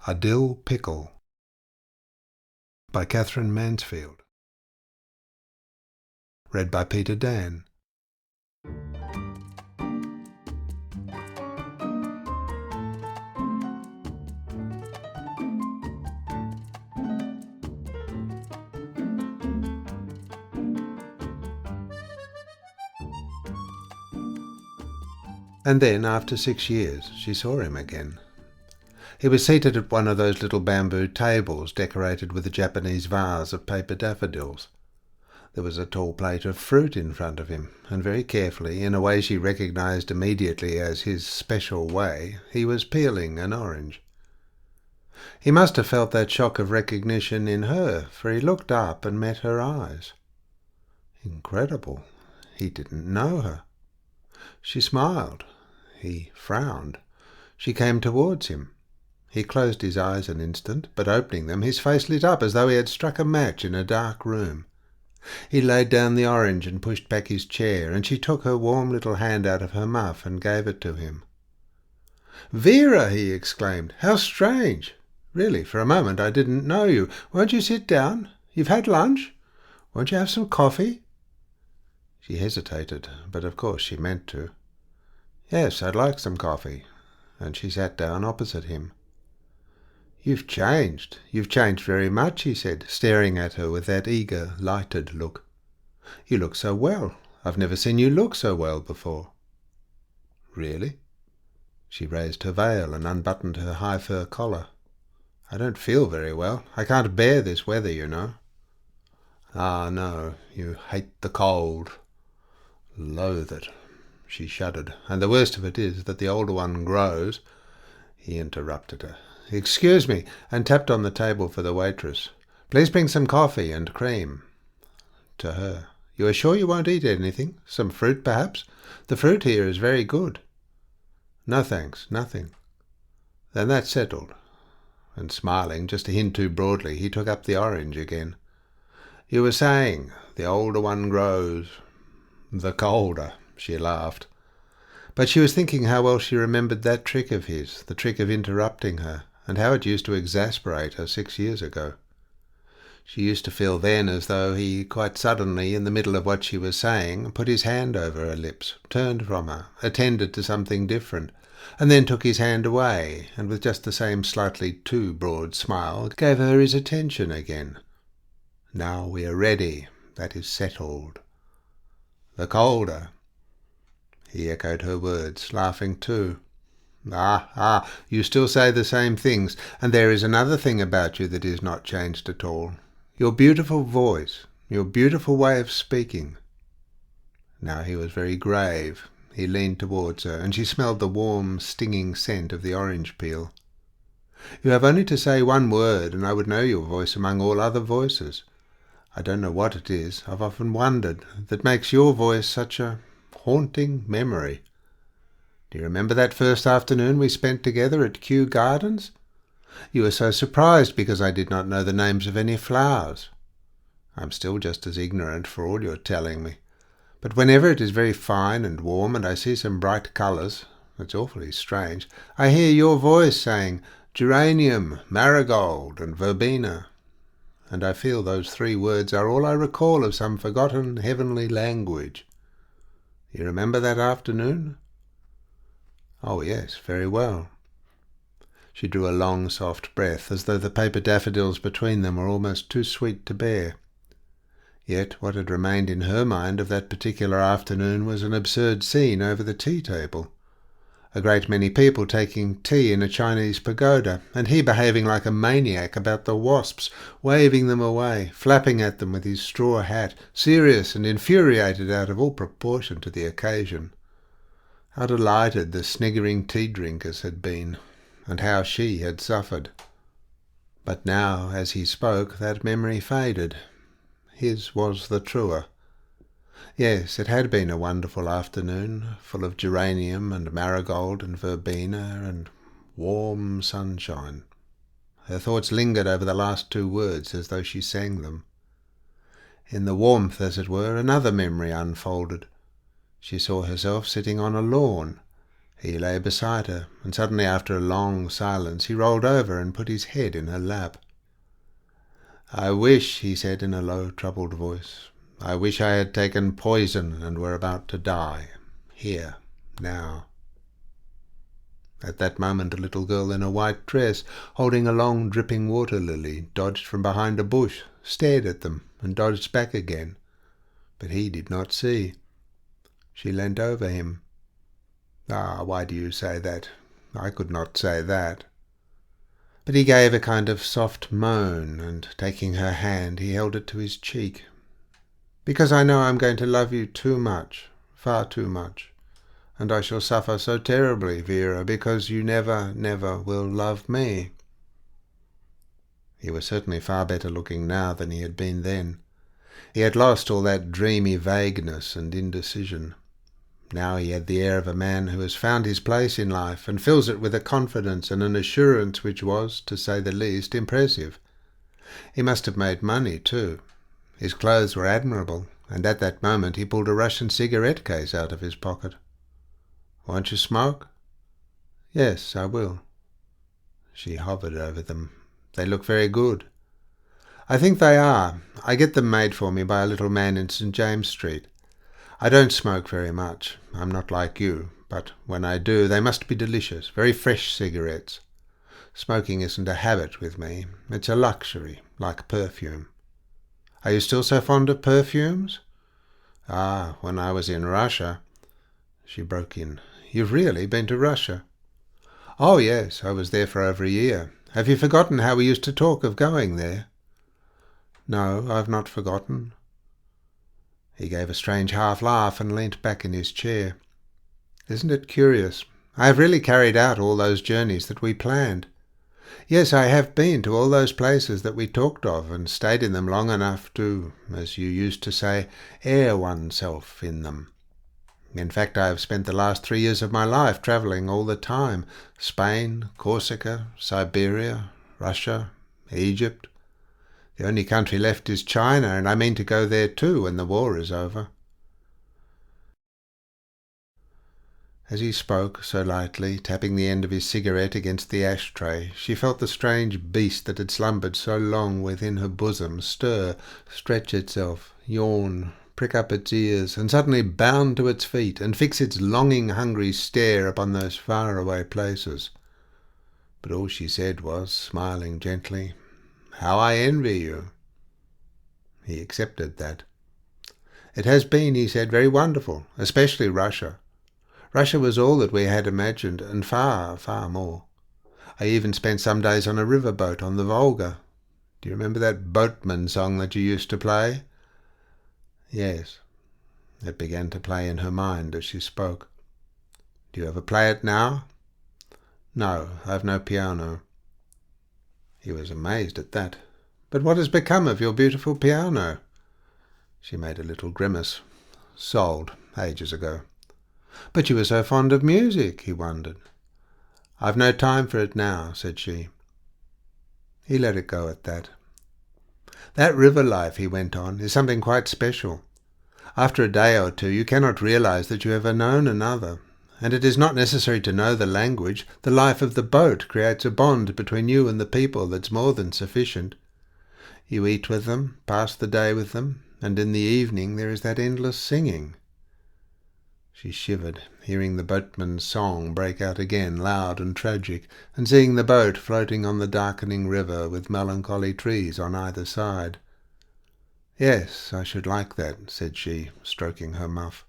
A Dill Pickle by Katherine Mansfield. Read by Dann. And then, after 6 years, she saw him again. He was seated at one of those little bamboo tables decorated with a Japanese vase of paper daffodils. There was a tall plate of fruit in front of him, and very carefully, in a way she recognized immediately as his special way, he was peeling an orange. He must have felt that shock of recognition in her, for he looked up and met her eyes. Incredible. He didn't know her. She smiled. He frowned. She came towards him. He closed his eyes an instant, but opening them, his face lit up as though he had struck a match in a dark room. He laid down the orange and pushed back his chair, and she took her warm little hand out of her muff and gave it to him. "Vera!" he exclaimed. "How strange! Really, for a moment I didn't know you. Won't you sit down? You've had lunch? Won't you have some coffee?" She hesitated, but of course she meant to. "Yes, I'd like some coffee," and she sat down opposite him. "You've changed very much," he said, staring at her with that eager, lighted look. "You look so well. I've never seen you look so well before." "Really?" She raised her veil and unbuttoned her high fur collar. "I don't feel very well. I can't bear this weather, you know." "Ah, no, you hate the cold." "Loathe it." She shuddered. "And the worst of it is that the older one grows—" He interrupted her. "Excuse me," and tapped on the table for the waitress. "Please bring some coffee and cream." To her. "You are sure you won't eat anything? Some fruit, perhaps? The fruit here is very good." "No, thanks, nothing." "Then that's settled." And smiling, just a hint too broadly, he took up the orange again. "You were saying, the older one grows—" "The colder," she laughed. But she was thinking how well she remembered that trick of his, the trick of interrupting her, and how it used to exasperate her 6 years ago. She used to feel then as though he, quite suddenly, in the middle of what she was saying, put his hand over her lips, turned from her, attended to something different, and then took his hand away, and with just the same slightly too broad smile, gave her his attention again. "Now we are ready. That is settled." "The colder." He echoed her words, laughing too. Ah, you still say the same things, and there is another thing about you that is not changed at all. Your beautiful voice, your beautiful way of speaking." Now he was very grave. He leaned towards her, and she smelled the warm, stinging scent of the orange peel. "You have only to say one word, and I would know your voice among all other voices. I don't know what it is, I've often wondered, that makes your voice such a haunting memory. Do you remember that first afternoon we spent together at Kew Gardens? You were so surprised because I did not know the names of any flowers. I'm still just as ignorant for all you're telling me. But whenever it is very fine and warm and I see some bright colours, it's awfully strange, I hear your voice saying geranium, marigold and verbena. And I feel those 3 words are all I recall of some forgotten heavenly language. You remember that afternoon?" "Oh, yes, very well." She drew a long, soft breath, as though the paper daffodils between them were almost too sweet to bear. Yet what had remained in her mind of that particular afternoon was an absurd scene over the tea-table. A great many people taking tea in a Chinese pagoda, and he behaving like a maniac about the wasps, waving them away, flapping at them with his straw hat, serious and infuriated out of all proportion to the occasion. How delighted the sniggering tea-drinkers had been, and how she had suffered. But now, as he spoke, that memory faded. His was the truer. Yes, it had been a wonderful afternoon, full of geranium and marigold and verbena and warm sunshine. Her thoughts lingered over the last 2 words as though she sang them. In the warmth, as it were, another memory unfolded. She saw herself sitting on a lawn. He lay beside her, and suddenly after a long silence he rolled over and put his head in her lap. "I wish," he said in a low, troubled voice, "I wish I had taken poison and were about to die. Here, now." At that moment a little girl in a white dress, holding a long dripping water lily, dodged from behind a bush, stared at them, and dodged back again. But he did not see. She leant over him. "Ah, why do you say that? I could not say that." But he gave a kind of soft moan, and taking her hand, he held it to his cheek. "Because I know I'm going to love you too much, far too much. And I shall suffer so terribly, Vera, because you never, never will love me." He was certainly far better looking now than he had been then. He had lost all that dreamy vagueness and indecision. Now he had the air of a man who has found his place in life and fills it with a confidence and an assurance which was, to say the least, impressive. He must have made money, too. His clothes were admirable, and at that moment he pulled a Russian cigarette case out of his pocket. "Won't you smoke?" "Yes, I will." She hovered over them. "They look very good." "I think they are. I get them made for me by a little man in St. James Street. I don't smoke very much. I'm not like you. But when I do, they must be delicious, very fresh cigarettes. Smoking isn't a habit with me. It's a luxury, like perfume." "Are you still so fond of perfumes?" "Ah, when I was in Russia—" She broke in. "You've really been to Russia?" "Oh, yes, I was there for over a year. Have you forgotten how we used to talk of going there?" "No, I've not forgotten." He gave a strange half-laugh and leant back in his chair. "Isn't it curious? I have really carried out all those journeys that we planned. Yes, I have been to all those places that we talked of, and stayed in them long enough to, as you used to say, air oneself in them. In fact, I have spent the last 3 years of my life travelling all the time. Spain, Corsica, Siberia, Russia, Egypt. The only country left is China, and I mean to go there too when the war is over." As he spoke, so lightly, tapping the end of his cigarette against the ashtray, she felt the strange beast that had slumbered so long within her bosom stir, stretch itself, yawn, prick up its ears, and suddenly bound to its feet, and fix its longing, hungry stare upon those far-away places. But all she said was, smiling gently, "How I envy you." He accepted that. "It has been," he said, "very wonderful, especially Russia. Russia was all that we had imagined, and far, far more. I even spent some days on a river boat on the Volga. Do you remember that boatman song that you used to play?" "Yes." It began to play in her mind as she spoke. "Do you ever play it now?" "No, I've no piano." He was amazed at that. "But what has become of your beautiful piano?" She made a little grimace. "Sold, ages ago." "But you were so fond of music," he wondered. "I've no time for it now," said she. He let it go at that. "That river life," he went on, "is something quite special. After a day or two you cannot realize that you have known another, and it is not necessary to know the language. The life of the boat creates a bond between you and the people that's more than sufficient. You eat with them, pass the day with them, and in the evening there is that endless singing." She shivered, hearing the boatman's song break out again, loud and tragic, and seeing the boat floating on the darkening river with melancholy trees on either side. "Yes, I should like that," said she, stroking her muff.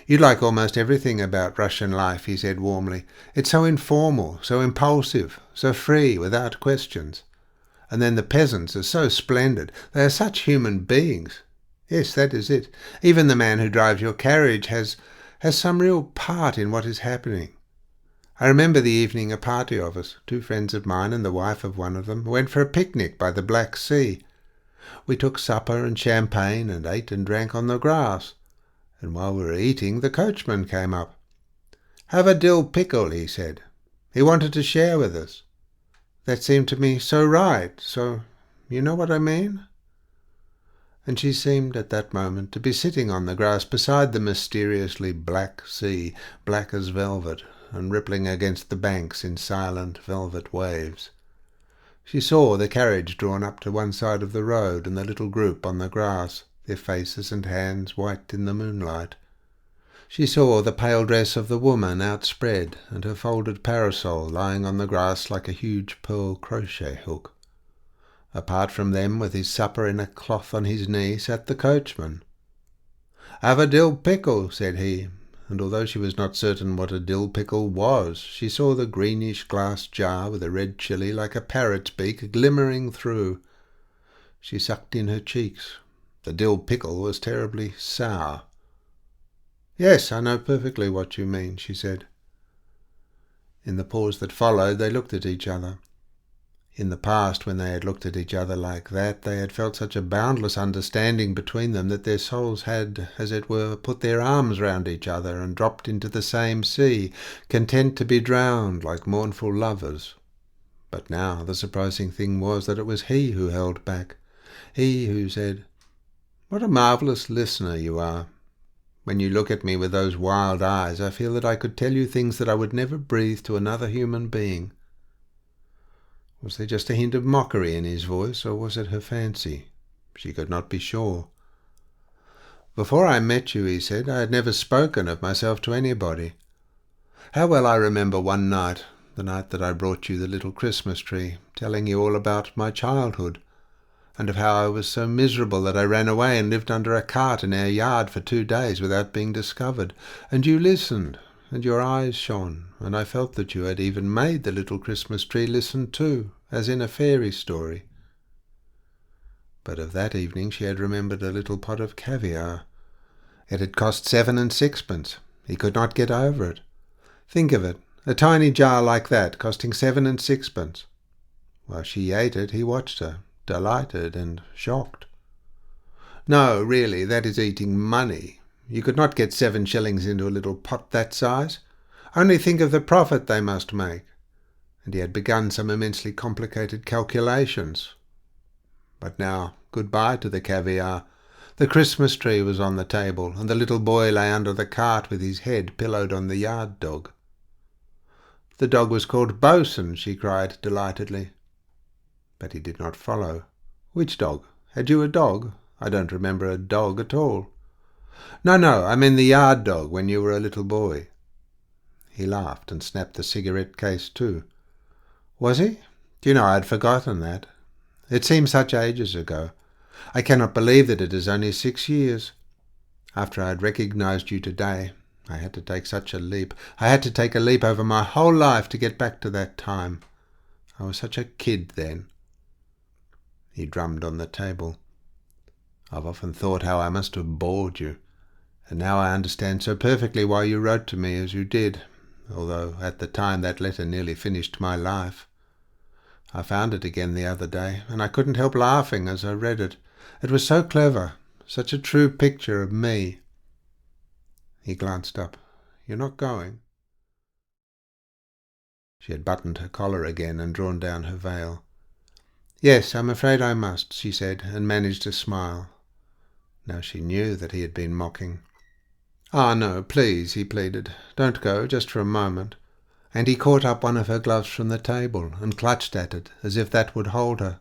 "You like almost everything about Russian life," he said warmly. "It's so informal, so impulsive, so free, without questions. And then the peasants are so splendid. They are such human beings. Yes, that is it. Even the man who drives your carriage has some real part in what is happening. I remember the evening a party of us, 2 friends of mine and the wife of one of them, went for a picnic by the Black Sea. We took supper and champagne and ate and drank on the grass. And while we were eating, the coachman came up. 'Have a dill pickle,' he said. He wanted to share with us. That seemed to me so right, so... you know what I mean?" and she seemed at that moment to be sitting on the grass beside the mysteriously black sea, black as velvet, and rippling against the banks in silent velvet waves. She saw the carriage drawn up to one side of the road and the little group on the grass, their faces and hands white in the moonlight. She saw the pale dress of the woman outspread and her folded parasol lying on the grass like a huge pearl crochet hook. Apart from them, with his supper in a cloth on his knee, sat the coachman. "Have a dill pickle," said he, and although she was not certain what a dill pickle was, she saw the greenish glass jar with a red chilli like a parrot's beak glimmering through. She sucked in her cheeks. The dill pickle was terribly sour. "Yes, I know perfectly what you mean," she said. In the pause that followed, they looked at each other. In the past, when they had looked at each other like that, they had felt such a boundless understanding between them that their souls had, as it were, put their arms round each other and dropped into the same sea, content to be drowned like mournful lovers. But now the surprising thing was that it was he who held back, he who said, "What a marvellous listener you are. When you look at me with those wild eyes, I feel that I could tell you things that I would never breathe to another human being." Was there just a hint of mockery in his voice, or was it her fancy? She could not be sure. "Before I met you," he said, "I had never spoken of myself to anybody. How well I remember one night, the night that I brought you the little Christmas tree, telling you all about my childhood, and of how I was so miserable that I ran away and lived under a cart in our yard for 2 days without being discovered. And you listened, and your eyes shone, and I felt that you had even made the little Christmas tree listen too, as in a fairy story." But of that evening she had remembered a little pot of caviar. It had cost 7 and 6pence. He could not get over it. Think of it, a tiny jar like that costing 7 and 6pence. While she ate it, he watched her, delighted and shocked. "No, really, that is eating money. You could not get 7 shillings into a little pot that size. Only think of the profit they must make." And he had begun some immensely complicated calculations. But now, goodbye to the caviar. The Christmas tree was on the table, and the little boy lay under the cart with his head pillowed on the yard dog. "The dog was called Bosun," she cried delightedly. But he did not follow. "Which dog? Had you a dog? I don't remember a dog at all." No, I mean the yard dog when you were a little boy." He laughed and snapped the cigarette case too. "Was he? Do you know, I had forgotten that. It seems such ages ago. I cannot believe that it is only 6 years. After I had recognized you today, I had to take such a leap. I had to take a leap over my whole life to get back to that time. I was such a kid then." He drummed on the table. "I've often thought how I must have bored you, and now I understand so perfectly why you wrote to me as you did, although at the time that letter nearly finished my life. I found it again the other day, and I couldn't help laughing as I read it. It was so clever, such a true picture of me." He glanced up. "You're not going?" She had buttoned her collar again and drawn down her veil. "Yes, I'm afraid I must," she said, and managed a smile. Now she knew that he had been mocking. "Ah, no, please," he pleaded. "Don't go, just for a moment." And he caught up one of her gloves from the table and clutched at it, as if that would hold her.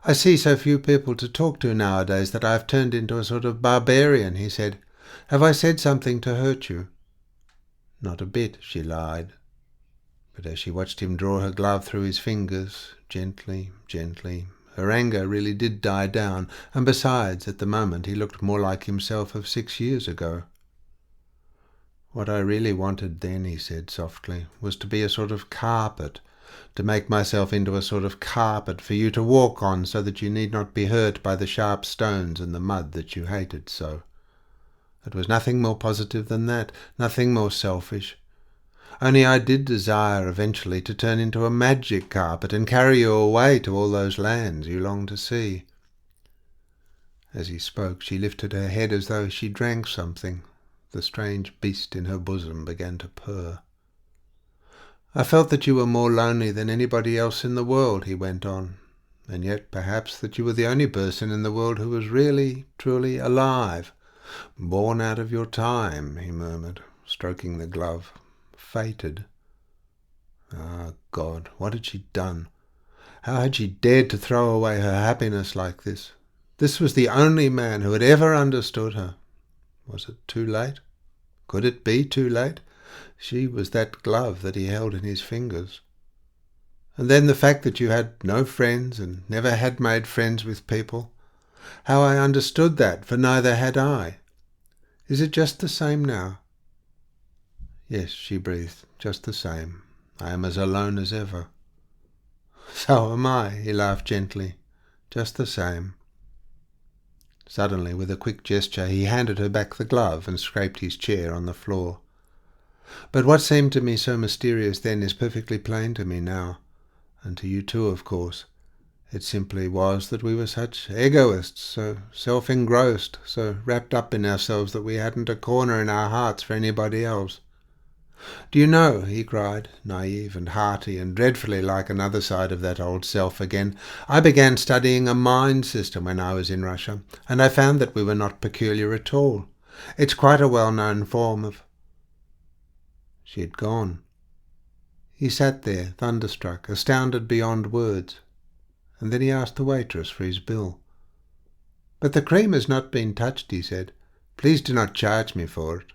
"I see so few people to talk to nowadays that I have turned into a sort of barbarian," he said. "Have I said something to hurt you?" "Not a bit," she lied. But as she watched him draw her glove through his fingers, gently, gently, her anger really did die down, and besides, at the moment he looked more like himself of 6 years ago. "What I really wanted then," he said softly, "was to be a sort of carpet, to make myself into a sort of carpet for you to walk on so that you need not be hurt by the sharp stones and the mud that you hated so. It was nothing more positive than that, nothing more selfish. Only I did desire eventually to turn into a magic carpet and carry you away to all those lands you long to see." As he spoke, she lifted her head as though she drank something. The strange beast in her bosom began to purr. "I felt that you were more lonely than anybody else in the world," he went on. and yet perhaps that you were the only person in the world who was really, truly alive. Born out of your time, he murmured, stroking the glove. Fated. Ah, God, what had she done? How had she dared to throw away her happiness like this? This was the only man who had ever understood her. Was it too late? Could it be too late? She was that glove that he held in his fingers. And then the fact that you had no friends and never had made friends with people. How I understood that, for neither had I. Is it just the same now? Yes, she breathed, just the same. I am as alone as ever. So am I, he laughed gently. Just the same. Suddenly, with a quick gesture, he handed her back the glove and scraped his chair on the floor. But what seemed to me so mysterious then is perfectly plain to me now, and to you too, of course. It simply was that we were such egoists, so self-engrossed, so wrapped up in ourselves that we hadn't a corner in our hearts for anybody else. Do you know, he cried, naive and hearty and dreadfully like another side of that old self again, I began studying a mind system when I was in Russia, and I found that we were not peculiar at all. It's quite a well-known form of... She had gone. He sat there, thunderstruck, astounded beyond words, and then he asked the waitress for his bill. "But the cream has not been touched," he said. "Please do not charge me for it."